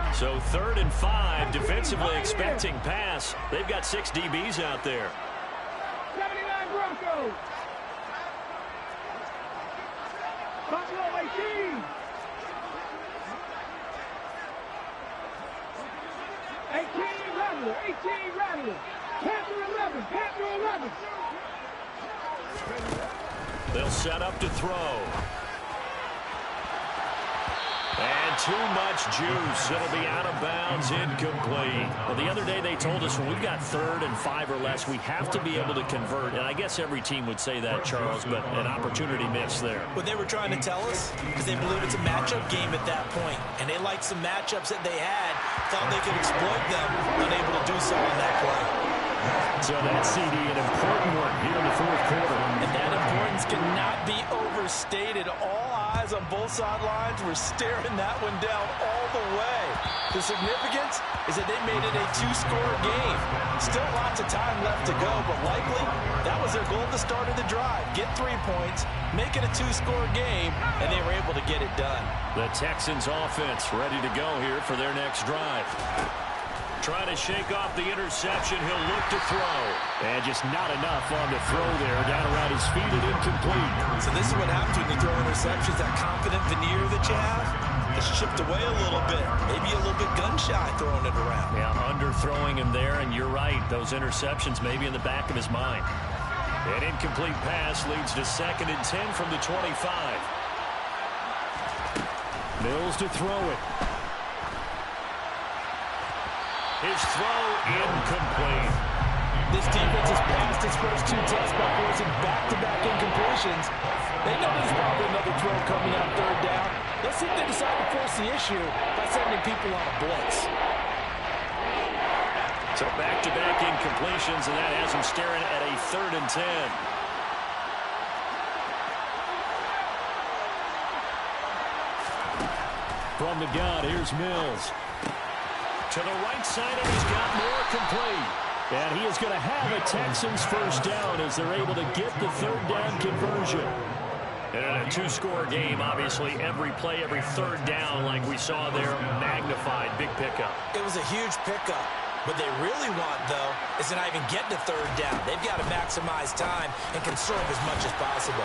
5. So 3rd and 5, defensively expecting pass. They've got 6 DBs out there. 79 Broncos. Buffalo 18. 18 Rattler. 18 Rattler. Panther 11. Panther 11. They'll set up to throw. And too much juice. It'll be out of bounds, incomplete. Well, the other day they told us when we've got 3rd and 5 or less, we have to be able to convert. And I guess every team would say that, Charles, but an opportunity missed there. What they were trying to tell us is they believe it's a matchup game at that point. And they liked some matchups that they had, thought they could exploit them, unable to do so on that play. So that CD, an important one here in the 4th quarter. And that importance cannot be overstated. All eyes on both sidelines were staring that one down all the way. The significance is that they made it a 2-score game. Still lots of time left to go, but likely that was their goal at the start of the drive. Get 3 points, make it a 2-score game, and they were able to get it done. The Texans offense ready to go here for their next drive. Trying to shake off the interception. He'll look to throw. And just not enough on the throw there. Down around his feet and incomplete. So this is what happens when you throw interceptions. That confident veneer that you have is chipped away a little bit. Maybe a little bit gun-shy throwing it around. Yeah, underthrowing him there, and you're right. Those interceptions may be in the back of his mind. An incomplete pass leads to 2nd and 10 from the 25. Mills to throw it. His throw incomplete. This defense has passed its first 2 tests by forcing back-to-back incompletions. They know there's probably another throw coming out 3rd down. Let's see if they decide to force the issue by sending people on a blitz. So back-to-back incompletions, and that has him staring at a 3rd and 10. From the gun, here's Mills. To the right side, and he's got more complete. And he is going to have a Texans first down as they're able to get the 3rd down conversion. And in a 2-score game, obviously, every play, every 3rd down, like we saw there, magnified. Big pickup. It was a huge pickup. What they really want, though, is to not even get to 3rd down. They've got to maximize time and conserve as much as possible.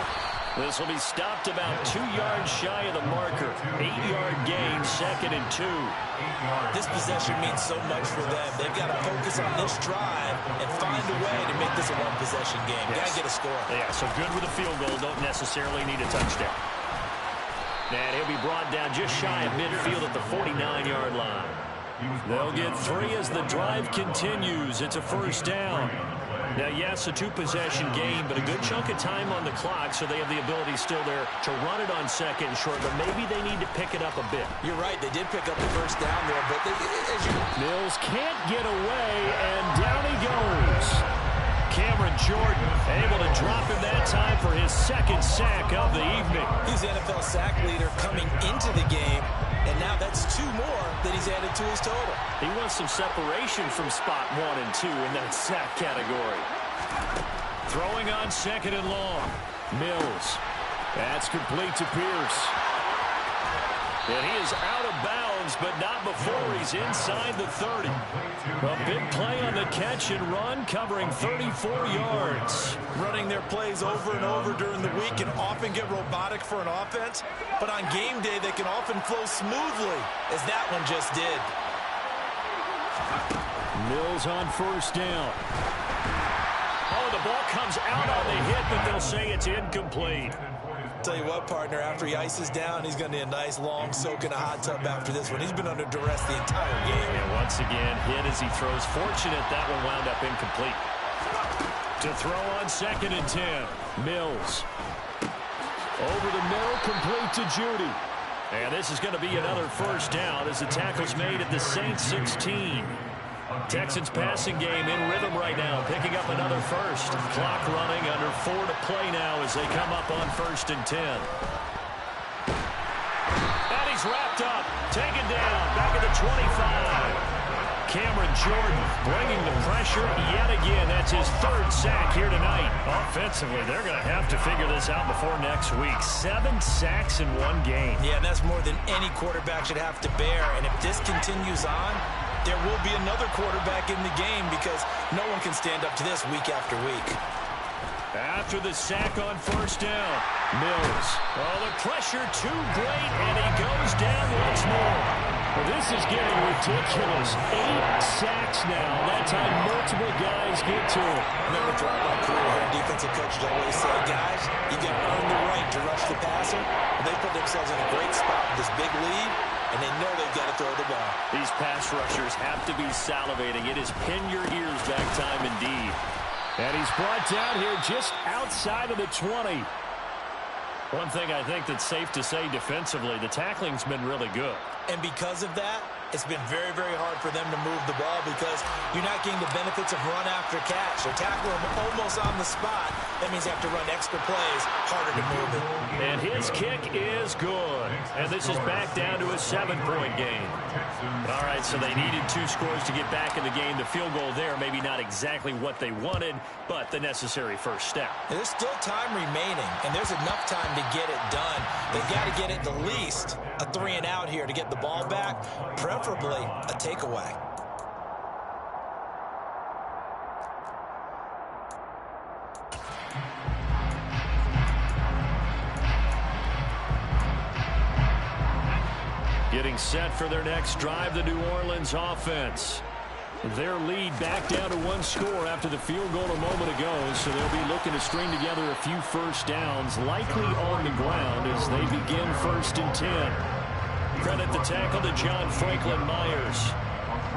This will be stopped about 2 yards shy of the marker. 8-yard gain, 2nd and 2. This possession means so much for them. They've got to focus on this drive and find a way to make this a one-possession game. Yes. Got to get a score. Yeah, so good with a field goal. Don't necessarily need a touchdown. And he'll be brought down just shy of midfield at the 49-yard line. They'll get 3 as the drive continues. It's a first down. Now, yes, a 2-possession game, but a good chunk of time on the clock, so they have the ability still there to run it on 2nd and short, but maybe they need to pick it up a bit. You're right. They did pick up the first down there, but Mills can't get away, and down he goes. Cameron Jordan able to drop him that time for his 2nd sack of the evening. He's the NFL sack leader coming into the game, and now that's 2 more that he's added to his total. He wants some separation from spot 1 and 2 in that sack category. Throwing on 2nd and long. Mills. That's complete to Pierce. And he is out of bounds, but not before he's inside the 30. A big play on the catch and run, covering 34 yards. Running their plays over and over during the week can often get robotic for an offense, but on game day they can often flow smoothly, as that one just did. Mills on first down. Oh, the ball comes out on the hit, but they'll say it's incomplete. Tell you what, partner, after he ices down, he's going to need a nice long soak in a hot tub after this one. He's been under duress the entire game. And once again, hit as he throws. Fortunate that one wound up incomplete. To throw on 2nd and 10. Mills. Over the middle, complete to Judy. And this is going to be another first down as the tackle's made at the Saints 16. Texans passing game in rhythm right now, picking up another first. Clock running, under 4 to play now as they come up on 1st and 10. And he's wrapped up, taken down, back at the 25. Cameron Jordan bringing the pressure yet again. That's his 3rd sack here tonight. Offensively, they're going to have to figure this out before next week. 7 sacks in 1 game. Yeah, and that's more than any quarterback should have to bear. And if this continues on, there will be another quarterback in the game because no one can stand up to this week after week. After the sack on first down, Mills. Oh, the pressure too great, and he goes down once more. Well, this is getting ridiculous. 8 sacks now. That time, multiple guys get to him. Remember throughout my career here, defensive coaches always say, guys, you got to earn the right to rush the passer. And they put themselves in a great spot with this big lead, and they know they've got to throw the ball. These pass rushers have to be salivating. It is pin your ears back time indeed. And he's brought down here just outside of the 20. One thing I think that's safe to say defensively, the tackling's been really good. And because of that, it's been very, very hard for them to move the ball because you're not getting the benefits of run after catch. They're tackling them almost on the spot. That means they have to run extra plays, harder to move it. And his kick is good. And this is back down to a 7-point game. All right, so they needed 2 scores to get back in the game. The field goal there, maybe not exactly what they wanted, but the necessary first step. And there's still time remaining, and there's enough time to get it done. They've got to get it at least a 3-and-out here to get the ball back, preferably a takeaway. Getting set for their next drive, the New Orleans offense. Their lead back down to 1 score after the field goal a moment ago, so they'll be looking to string together a few first downs, likely on the ground as they begin 1st and 10. Credit the tackle to John Franklin Myers.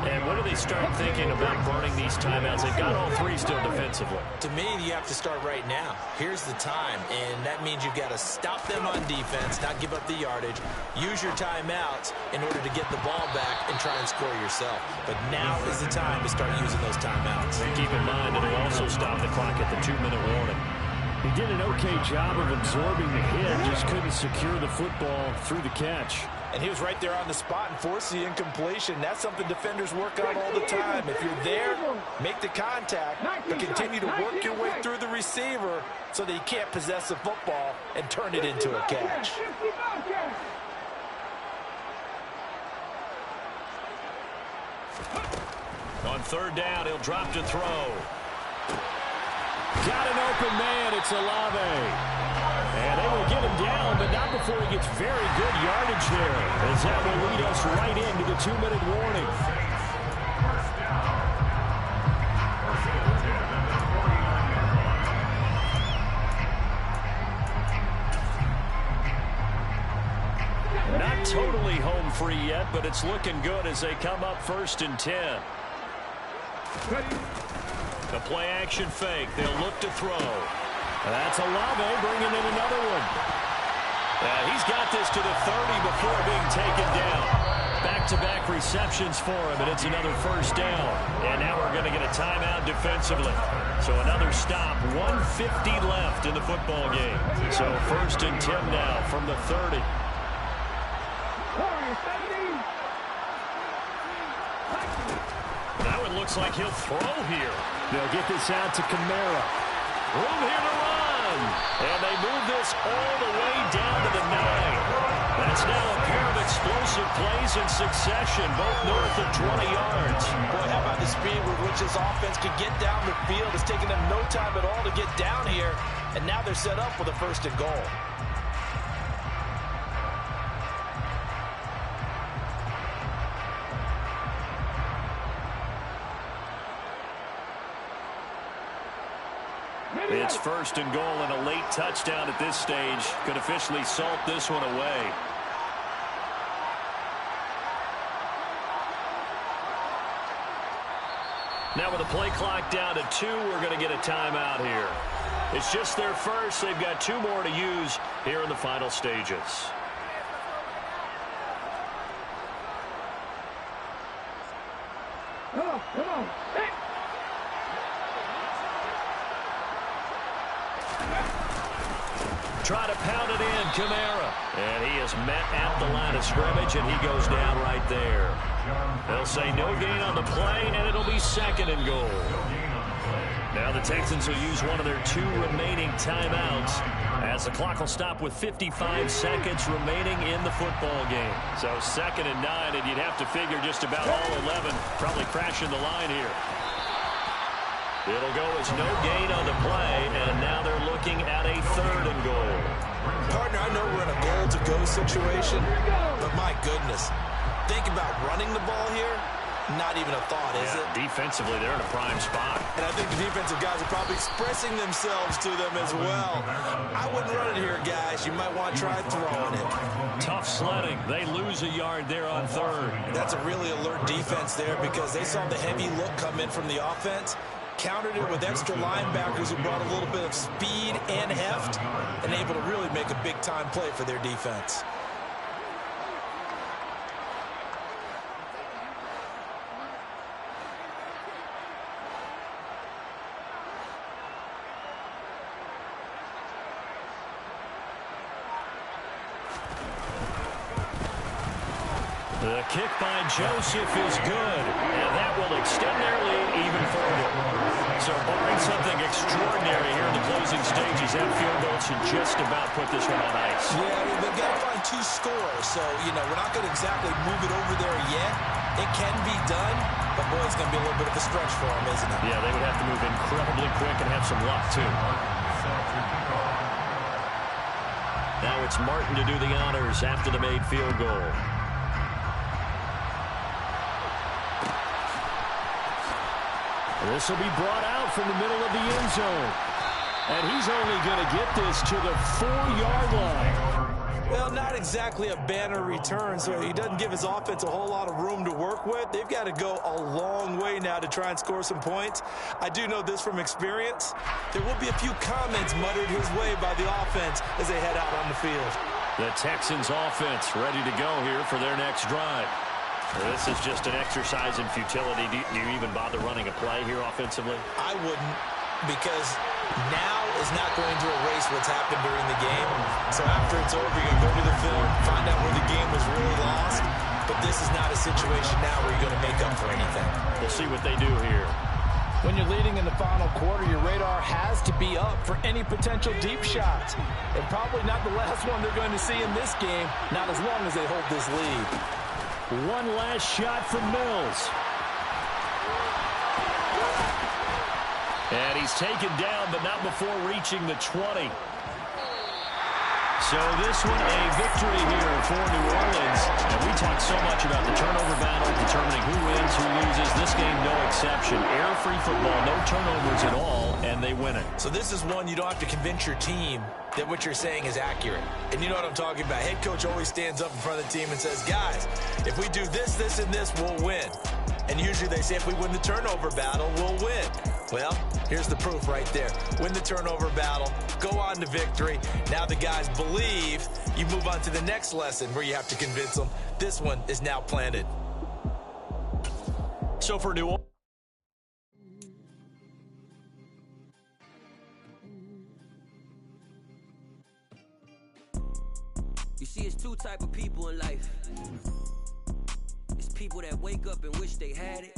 And when do they start thinking about burning these timeouts? They've got all three still defensively. To me, you have to start right now. Here's the time, and that means you've got to stop them on defense, not give up the yardage, use your timeouts in order to get the ball back and try and score yourself. But now is the time to start using those timeouts. And keep in mind, it'll also stop the clock at the 2-minute warning. He did an okay job of absorbing the hit, just couldn't secure the football through the catch. And he was right there on the spot and forced the incompletion. That's something defenders work on all the time. If you're there, make the contact, but continue to work your way through the receiver so that he can't possess the football and turn it into a catch. On third down, he'll drop to throw. Got an open man. It's Olave. And they will get him down, but not before he gets very good yardage there, as that will lead us right into the 2-minute warning. Not totally home free yet, but it's looking good as they come up 1st and 10. The play action fake. They'll look to throw. That's Olave bringing in another one. He's got this to the 30 before being taken down. Back-to-back receptions for him, and it's another 1st down. And now we're going to get a timeout defensively. So another stop, 1:50 left in the football game. So 1st and 10 now from the 30. That one looks like he'll throw here. They'll get this out to Kamara. Room here to run. And they move this all the way down to the 9. That's now a pair of explosive plays in succession, both north of 20 yards. Boy, how about the speed with which this offense can get down the field? It's taken them no time at all to get down here, and now they're set up for the 1st and goal. It's 1st and goal, and a late touchdown at this stage could officially salt this one away. Now with the play clock down to 2, we're going to get a timeout here. It's just their first. They've got 2 more to use here in the final stages. Come on. Hey. Try to pound it in, Kamara. And he is met at the line of scrimmage, and he goes down right there. They'll say no gain on the play, and it'll be 2nd and goal. Now the Texans will use one of their 2 remaining timeouts as the clock will stop with 55 seconds remaining in the football game. So 2nd and 9, and you'd have to figure just about all 11 probably crashing the line here. It'll go as no gain on the play, and now they're looking at a 3rd and goal. Partner, I know we're in a goal-to-go situation, but my goodness, think about running the ball here. Not even a thought, is it? Defensively, they're in a prime spot. And I think the defensive guys are probably expressing themselves to them as well. I wouldn't run it here, guys. You might want to try throwing it. Tough sledding. They lose a yard there on 3rd. That's a really alert defense there because they saw the heavy look come in from the offense, countered it with extra linebackers who brought a little bit of speed and heft, and able to really make a big-time play for their defense. The kick by Joseph is good, and that will extend their lead even further. So barring something extraordinary here in the closing stages, that field goal should just about put this one on ice. Yeah, they've got to find 2 scores, so, we're not going to exactly move it over there yet. It can be done, but, boy, it's going to be a little bit of a stretch for them, isn't it? Yeah, they would have to move incredibly quick and have some luck, too. Now it's Martin to do the honors after the made field goal. This will be brought out from the middle of the end zone. And he's only going to get this to the 4-yard line. Well, not exactly a banner return, so he doesn't give his offense a whole lot of room to work with. They've got to go a long way now to try and score some points. I do know this from experience. There will be a few comments muttered his way by the offense as they head out on the field. The Texans offense ready to go here for their next drive. This is just an exercise in futility. Do you even bother running a play here offensively? I wouldn't, because now is not going to erase what's happened during the game. So after it's over, you're going to go to the film, find out where the game was really lost. But this is not a situation now where you're going to make up for anything. We'll see what they do here. When you're leading in the final quarter, your radar has to be up for any potential deep shots. And probably not the last one they're going to see in this game, not as long as they hold this lead. One last shot from Mills. And he's taken down, but not before reaching the 20. So this one a victory here for New Orleans. And we talked so much about the turnover battle, determining who wins, who loses. This game, no exception. Error-free football, no turnovers at all, and they win it. So this is one you don't have to convince your team that what you're saying is accurate. And you know what I'm talking about. Head coach always stands up in front of the team and says, guys, if we do this, this, and this, we'll win. And usually they say if we win the turnover battle, we'll win. Well, here's the proof right there. Win the turnover battle, go on to victory. Now the guys believe. You move on to the next lesson where you have to convince them. This one is now planted. So for New Orleans, you see, it's two type of people in life. It's people that wake up and wish they had it,